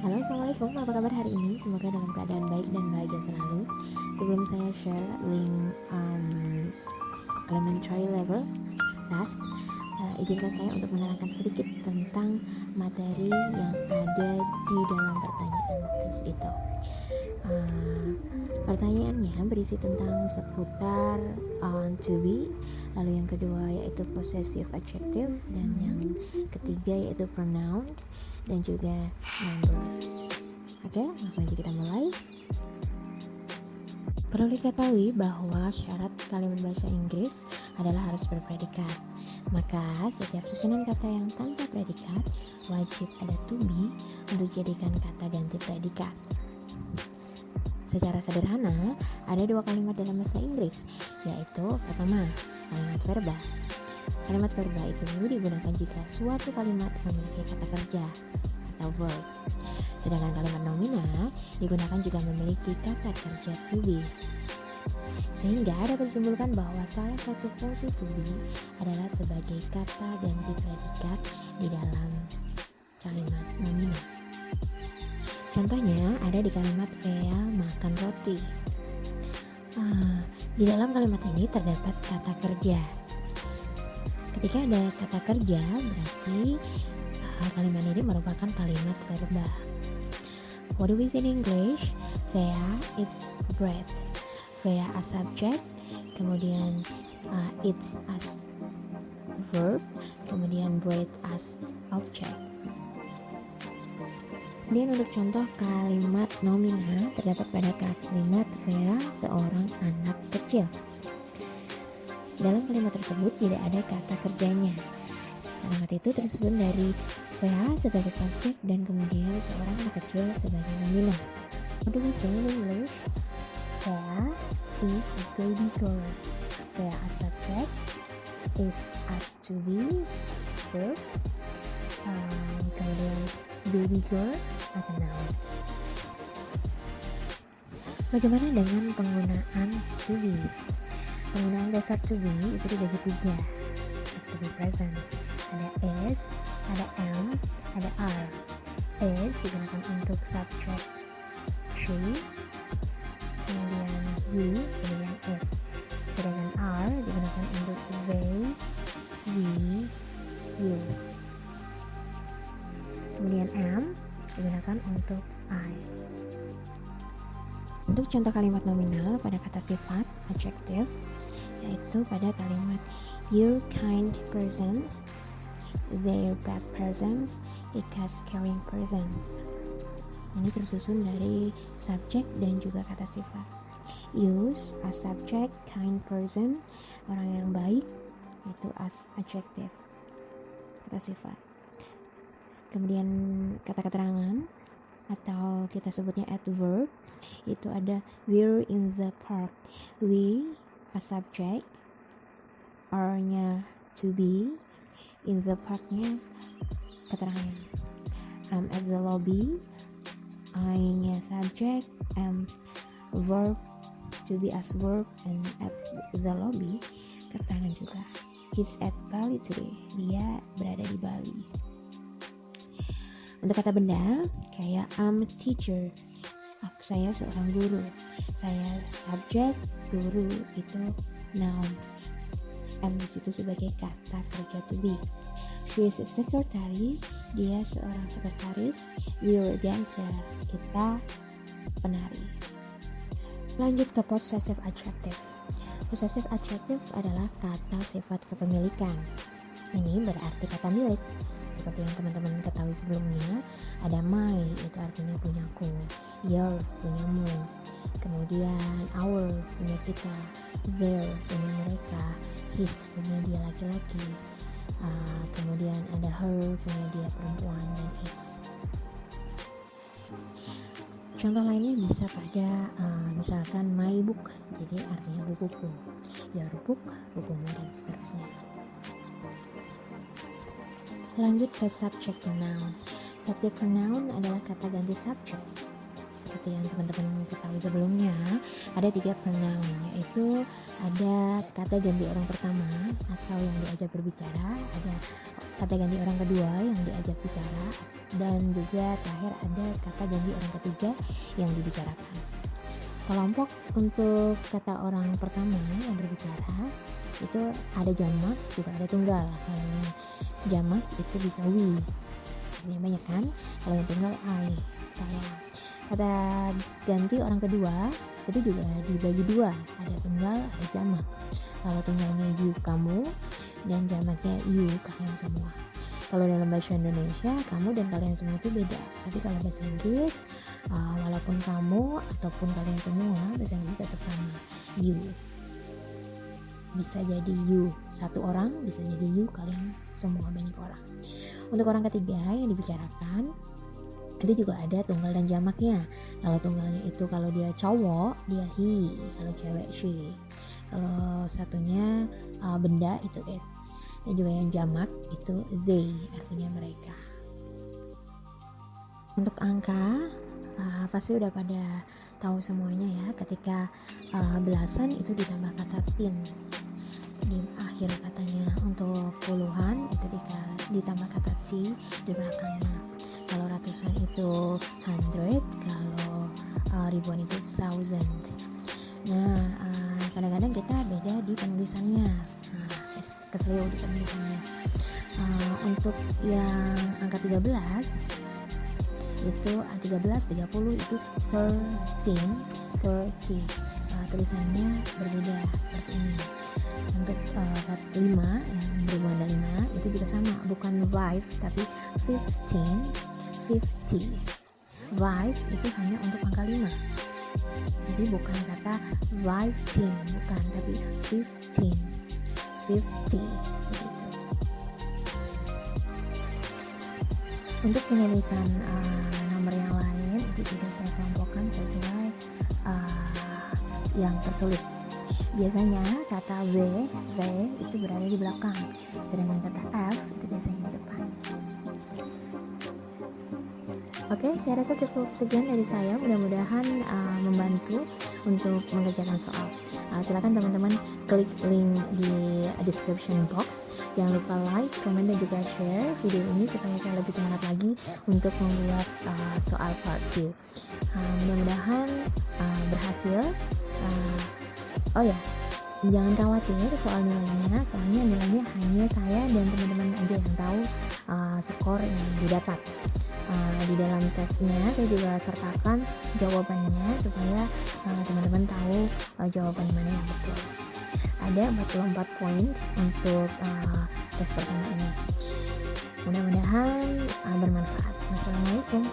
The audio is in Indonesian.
Halo, assalamualaikum. Apa kabar hari ini? Semoga dalam keadaan baik dan bahagia selalu. Sebelum saya share link elementary level test, izinkan saya untuk menerangkan sedikit tentang materi yang ada di dalam pertanyaan tes itu. Pertanyaannya berisi tentang seputar to be, lalu yang kedua yaitu possessive adjective, dan yang ketiga yaitu pronoun dan juga number. Oke, langsung aja kita mulai. Perlu diketahui bahwa syarat kalimat bahasa Inggris adalah harus berpredikat. Maka setiap susunan kata yang tanpa predikat wajib ada to be untuk jadikan kata ganti predikat. Secara sederhana, ada dua kalimat dalam bahasa Inggris, yaitu pertama, kalimat verba. Kalimat verba itu digunakan jika suatu kalimat memiliki kata kerja atau verb. Sedangkan kalimat nomina digunakan juga memiliki kata kerja to be. Sehingga dapat disimpulkan bahwa salah satu fungsi to be adalah sebagai kata ganti predikat di dalam kalimat nomina. Contohnya ada di kalimat Thea makan roti. Di dalam kalimat ini terdapat kata kerja. Ketika ada kata kerja, berarti kalimat ini merupakan kalimat verba. What do we say in English? Thea eats bread. Thea as subject, kemudian eats as verb, kemudian bread as object. Kemudian untuk contoh kalimat nomina terdapat pada kalimat Thea seorang anak kecil. Dalam kalimat tersebut tidak ada kata kerjanya. Kalimat itu tersusun dari Thea sebagai subjek dan kemudian seorang anak kecil sebagai nomina. What do we say in English? Thea is a baby girl. Thea as subject, is as to be verb, kemudian baby girl as a noun. Bagaimana dengan penggunaan to be? Penggunaan dasar to be itu dibagi tiga. To be present, ada is, ada am, ada are. Is digunakan untuk subject she, kemudian you, kemudian it. Sedangkan are digunakan untuk they, we, you. Kemudian am digunakan untuk I. Untuk contoh kalimat nominal pada kata sifat adjective, yaitu pada kalimat your kind person, their bad persons, it has caring persons. Ini tersusun dari subjek dan juga kata sifat. Use as subject, kind person, orang yang baik, itu as adjective, kata sifat. Kemudian kata keterangan atau kita sebutnya adverb, itu ada we're in the park. We as subject, are-nya to be, in the park-nya keterangan. I'm at the lobby, I-nya subject, am verb, to be as verb, and at the lobby keterangan juga. He's at Bali today, dia berada di Bali. Untuk kata benda, kayak I'm a teacher, saya seorang guru. Saya subject, guru itu noun. Am di situ sebagai kata kerja to be. She is a secretary, dia seorang sekretaris. We're a dancer, kita penari. Lanjut ke possessive adjective. Possessive adjective adalah kata sifat kepemilikan. Ini berarti kata milik. Seperti yang teman-teman ketahui sebelumnya, ada my, itu artinya punyaku, your, punyamu, kemudian our, punya kita, their, punya mereka, his, punya dia laki-laki, kemudian ada her, punya dia perempuan, dan its. Contoh lainnya bisa pada misalkan my book, jadi artinya bukuku, your book, bukumu, dan seterusnya. Lanjut ke subject pronoun. Subject pronoun adalah kata ganti subject. Seperti yang teman-teman ketahui sebelumnya, ada 3 pronoun, yaitu ada kata ganti orang pertama atau yang diajak berbicara, ada kata ganti orang kedua yang diajak bicara, dan juga terakhir ada kata ganti orang ketiga yang dibicarakan. Kelompok untuk kata orang pertama yang berbicara itu ada jamak juga ada tunggal. Kalau yang jamak itu bisa we, artinya banyak kan. Kalau yang tunggal I, saya. Kata ganti orang kedua itu juga dibagi dua, ada tunggal ada jamak. Kalau tunggalnya you kamu, dan jamaknya you kalian semua. Kalau dalam bahasa Indonesia kamu dan kalian semua itu beda, tapi kalau bahasa Inggris walaupun kamu ataupun kalian semua, bahasa Inggris tetap sama, you. Bisa jadi you satu orang, bisa jadi you kalian semua banyak orang. Untuk orang ketiga yang dibicarakan itu juga ada tunggal dan jamaknya. Kalau tunggalnya itu kalau dia cowok dia he, kalau cewek she. Kalau satunya benda itu it. Dan juga yang jamak itu they, artinya mereka. Untuk angka pasti udah pada tahu semuanya ya, ketika belasan itu ditambah kata tin di akhir katanya. Untuk puluhan itu ditambah kata t di belakangnya. Kalau ratusan itu hundred, kalau ribuan itu thousand. Nah, kadang-kadang kita beda di penulisannya, keselio di penulisannya. Untuk yang angka 13 itu 13, 30 itu 13, tulisannya berbeda seperti ini. Untuk 5 yang berhubungan dengan 5 itu juga sama, bukan 5 tapi 15, 50. 5 itu hanya untuk angka 5. Jadi bukan kata 15, bukan, tapi 15, 50 begitu. Untuk penulisan nomor yang lain itu juga saya kelompokkan sesuai yang tersulit. Biasanya kata V itu berada di belakang, sedangkan kata F itu biasanya di depan. Oke, saya rasa cukup sekian dari saya. Mudah-mudahan membantu untuk mengerjakan soal. Silakan teman-teman klik link di description box. Jangan lupa like, comment, dan juga share video ini supaya saya lebih semangat lagi untuk membuat soal part 2. Mudah-mudahan berhasil. Oh ya, jangan khawatir soal nilainya, soalnya nilainya hanya saya dan teman-teman aja yang tahu skor yang didapat. Di dalam tesnya saya juga sertakan jawabannya supaya teman-teman tahu jawaban mana yang betul. Ada 44 poin untuk tes pertama ini. Mudah-mudahan bermanfaat. Wassalamualaikum.